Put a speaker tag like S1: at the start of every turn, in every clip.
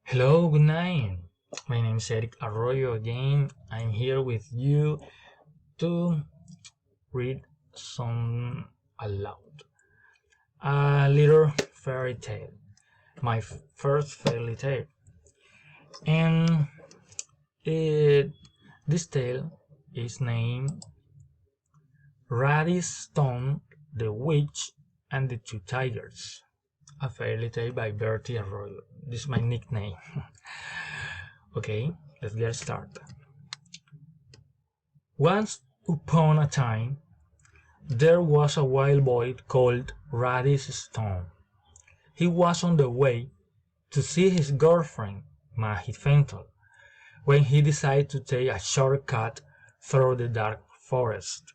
S1: Hello, good night. My name is Eric Arroyo again. I'm here with you to read some aloud. A little fairy tale. My first fairy tale. And it, this tale is named Radish Stone, the Witch, and the Two Tigers. A fairy tale by Bertie Arroyo. This is my nickname. Okay, let's get started. Once upon a time, there was a wild boy called Radish Stone. He was on the way to see his girlfriend, Maggie Fenton, when he decided to take a shortcut through the dark forest.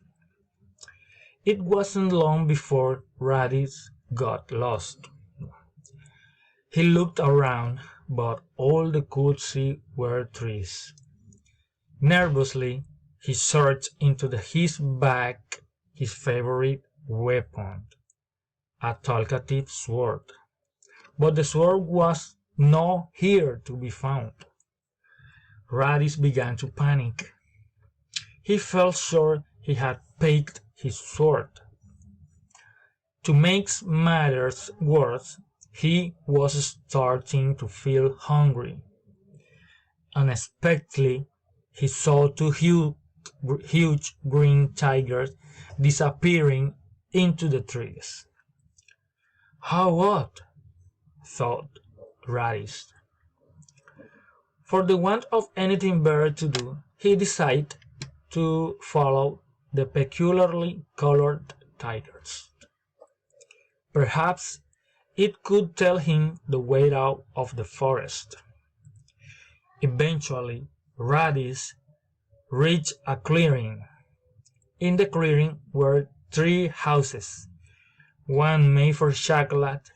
S1: It wasn't long before Radish got lost. He looked around, but all they could see were trees. Nervously, he searched into his bag his favorite weapon, a talkative sword. But the sword was not here to be found. Radish began to panic. He felt sure he had picked his sword. To make matters worse, he was starting to feel hungry. Unexpectedly, he saw two huge green tigers disappearing into the trees. How odd, thought Radish. For the want of anything better to do, he decided to follow the peculiarly colored tigers. Perhaps it could tell him the way out of the forest. Eventually, Radish reached a clearing. In the clearing were three houses, one made for chocolate,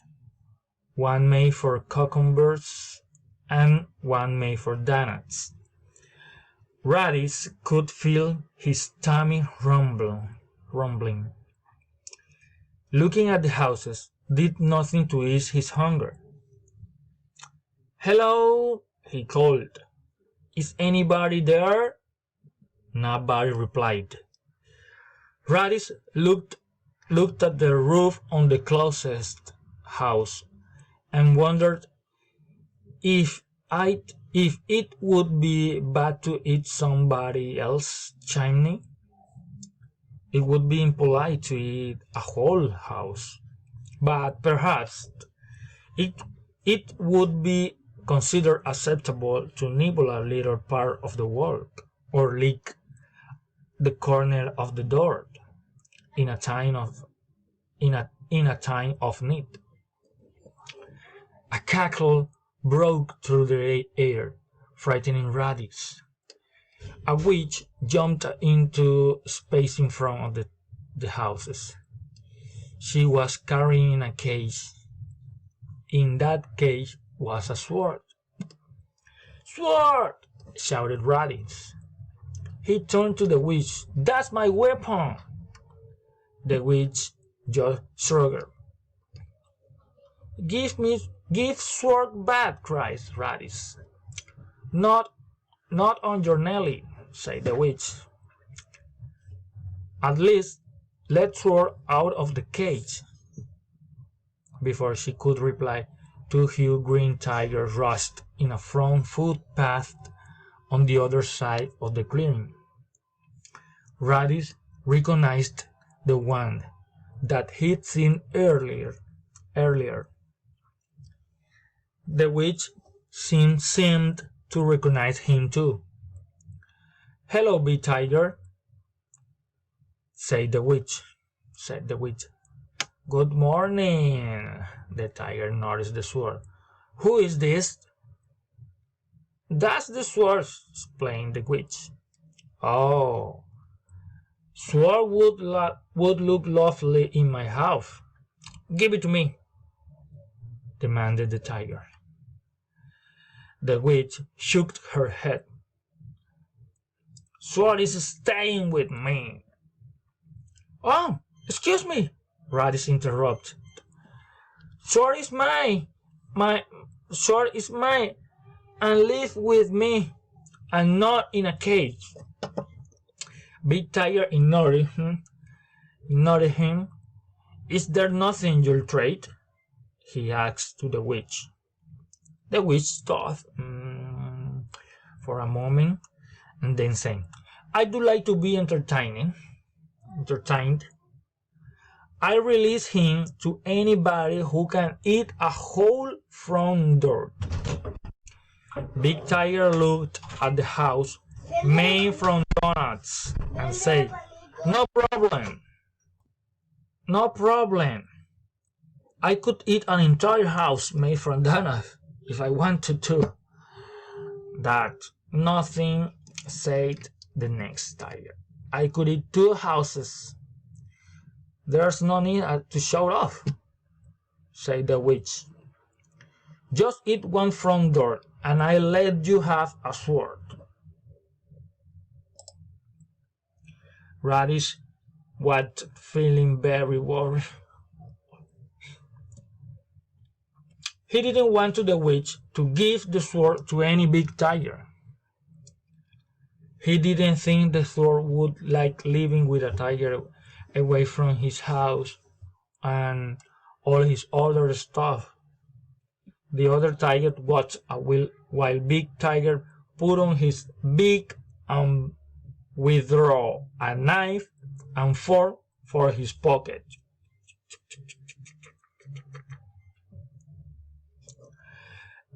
S1: one made for cucumbers, and one made for donuts. Radish could feel his tummy rumbling. Looking at the houses did nothing to ease his hunger. "Hello," he called. "Is anybody there?" Nobody replied. Radish looked at the roof on the closest house and wondered if it would be bad to eat somebody else's chimney. It would be impolite to eat a whole house, but perhaps it would be considered acceptable to nibble a little part of the wall or lick the corner of the door in a time of need. A cackle broke through the air, frightening Radish. A witch jumped into space in front of the houses. She was carrying a cage. In that cage was a sword. "Sword!" shouted Radish. He turned to the witch. "That's my weapon!" The witch just shrugged. Give sword back!" cried Radish. Not on your Nelly," said the witch. "At least let sword out of the cage." Before she could reply, two huge green tigers rushed in a front footpath on the other side of the clearing. Radish recognized the one that he'd seen earlier. The witch seemed to recognize him too. "Hello, big tiger," said the witch. "Good morning." The tiger noticed the sword. "Who is this?" "That's the sword," explained the witch. "Oh, sword would look lovely in my house. Give it to me," demanded the tiger. The witch shook her head. "Sword is staying with me." "Oh, excuse me," Radish interrupted. "Sword is mine. My sword is mine. and live with me, and not in a cage. Big Tiger ignored him. Is there nothing you'll trade? He asked to the witch. The witch thought for a moment and then said, I do like to be entertained. I release him to anybody who can eat a whole front door. Big Tiger looked at the house made from donuts and said, No problem. I could eat an entire house made from donuts if I wanted to. That nothing, said the next tiger. I could eat 2 houses. There's no need to show off, said the witch. Just eat one front door, and I'll let you have a sword. Radish was feeling very worried. He didn't want the witch to give the sword to any big tiger. He didn't think the sword would like living with a tiger away from his house and all his other stuff. The other tiger watched while Big Tiger put on his big and withdraw a knife and fork for his pocket.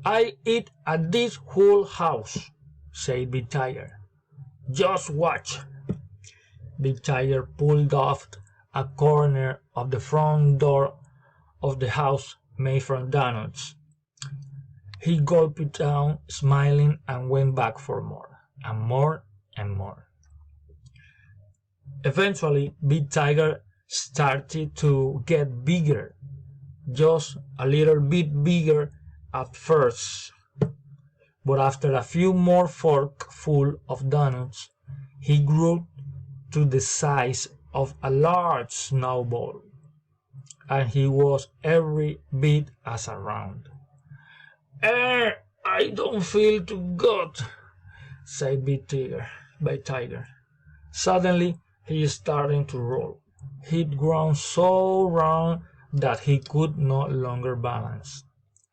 S1: I eat at this whole house, said Big Tiger. Just watch. Big Tiger pulled off a corner of the front door of the house made from donuts. He gulped it down, smiling, and went back for more, and more, and more. Eventually, Big Tiger started to get bigger, just a little bit bigger at first. But after a few more forkfuls of donuts, he grew to the size of a large snowball, and he was every bit as round. I don't feel too good, said Big Tiger. Suddenly, he started to roll. He'd grown so round that he could no longer balance.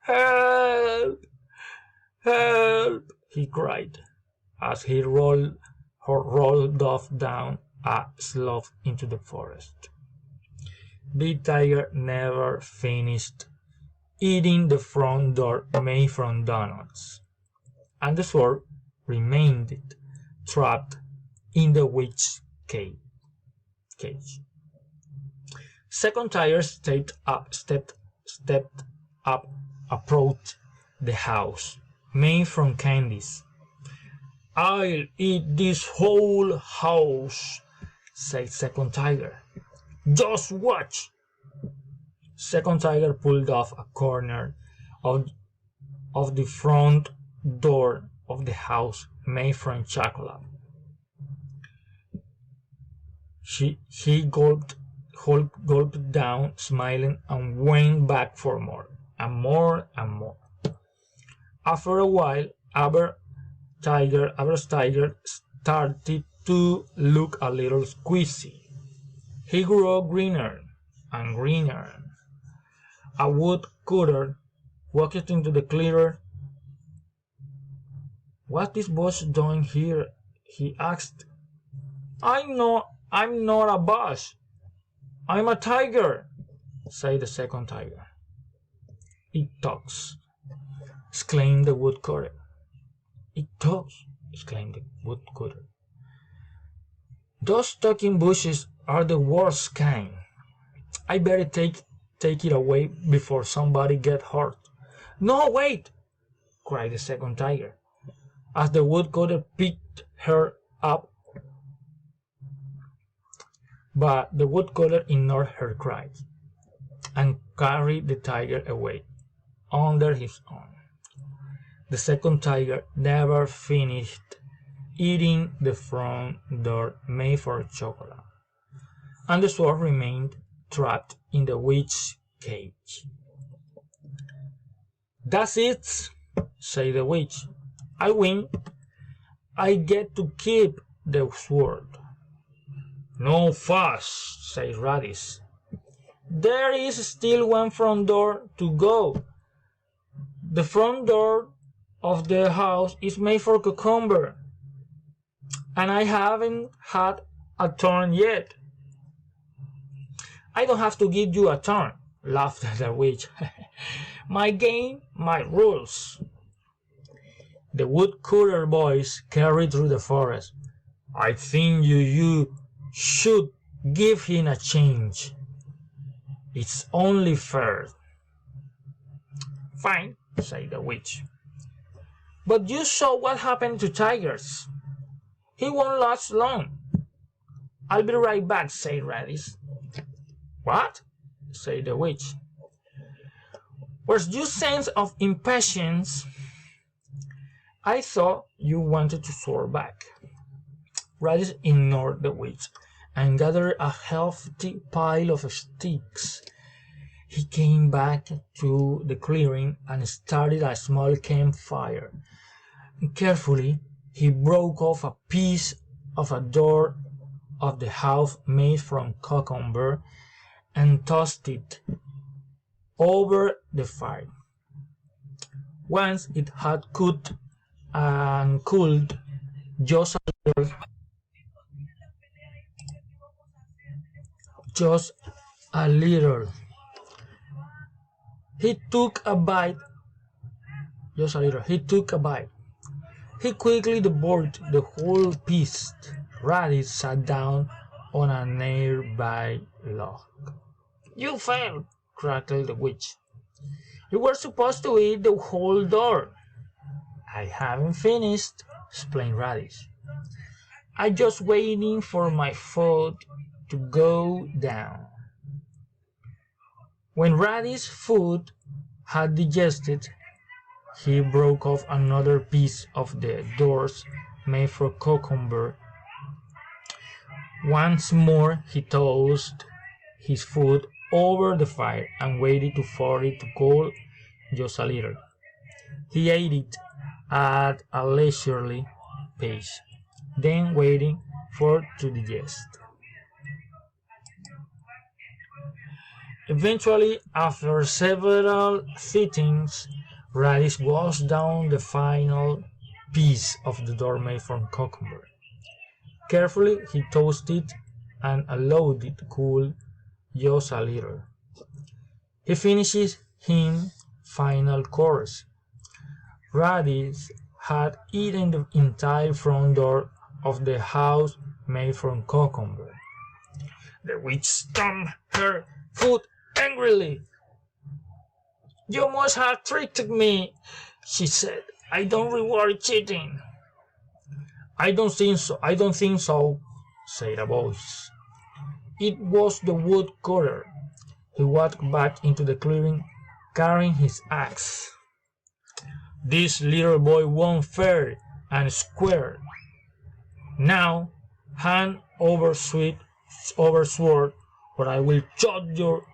S1: Help! Help! He cried as he rolled off down a slope into the forest. Big Tiger never finished eating the front door made from donuts, and the sword remained trapped in the witch's cage. Second Tiger stepped up, approached the house made from candies. I'll eat this whole house, said Second Tiger. Just watch. Second Tiger pulled off a corner of the front door of the house made from chocolate. He gulped down, smiling, and went back for more, and more, and more. After a while, Average Tiger started to look a little squeezy. He grew greener and greener. A woodcutter walked into the clearing. What is Bush doing here? He asked. I'm not a bush. I'm a tiger, said the Second Tiger. It talks, exclaimed the woodcutter. It talks, exclaimed the woodcutter. Those talking bushes are the worst kind. I better take it away before somebody gets hurt. No, wait, cried the Second Tiger, as the woodcutter picked her up. But the woodcutter ignored her cries and carried the tiger away under his arm. The Second Tiger never finished eating the front door made for chocolate, and the sword remained trapped in the witch's cage. That's it, said the witch. I win. I get to keep the sword. No fuss, said Radish. There is still one front door to go. The front door of the house is made for cucumber, and I haven't had a turn yet. I don't have to give you a turn, laughed the witch. My game, my rules. The woodcutter boys carried through the forest. I think you should give him a change. It's only fair. Fine, said the witch. But you saw what happened to Tigers. He won't last long. I'll be right back, said Radish. What? Said the witch. Where's your sense of impatience? I thought you wanted to soar back. Radish ignored the witch and gathered a hefty pile of sticks. He came back to the clearing and started a small campfire. Carefully, he broke off a piece of a door of the house made from cucumber and tossed it over the fire. Once it had cooked and cooled just a little, he took a bite. He quickly devoured the whole piece. Radish sat down on a nearby log. You failed, crackled the witch. You were supposed to eat the whole door. I haven't finished, explained Radish. I'm just waiting for my food to go down. When Radish's food had digested, he broke off another piece of the doors made from cucumber. Once more he tossed his food over the fire and waited for it to cool just a little. He ate it at a leisurely pace, then waiting for it to digest. Eventually, after several sittings, Radish washed down the final piece of the door made from cucumber. Carefully, he toasted and allowed it to cool just a little. He finishes his final course. Radish had eaten the entire front door of the house made from cucumber. The witch stamped her foot angrily. You must have tricked me, she said. I don't reward cheating. I don't think so, said a voice. It was the woodcutter. He walked back into the clearing, carrying his axe. This little boy won fair and square. Now, hand over sword, or I will chop your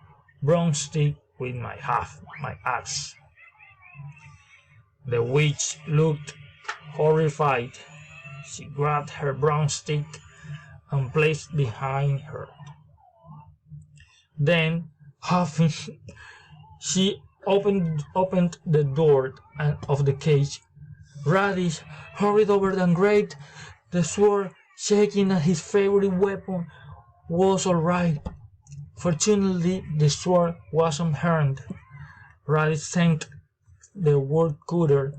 S1: broomstick with my axe. The witch looked horrified. She grabbed her broomstick and placed it behind her. Then, huffing, she opened the door of the cage. Radish hurried over and grabbed the sword, shaking that his favorite weapon was all right. Fortunately, the sword was unharmed. Radish thanked the woodcutter,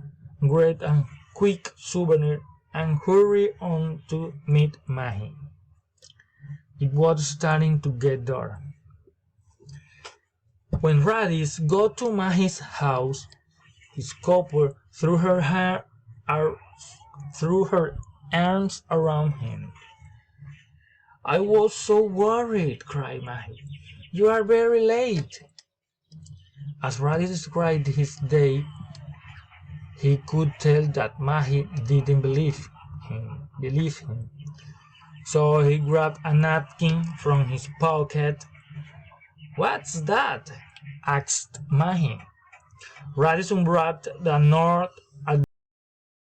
S1: grabbed a quick souvenir, and hurried on to meet Mahi. It was starting to get dark. When Radish got to Mahi's house, his copper threw her arms around him. I was so worried, cried Mahi. You are very late. As Radish described his day, he could tell that Mahi didn't believe him. So he grabbed a napkin from his pocket. What's that? Asked Mahi. Radish unwrapped the note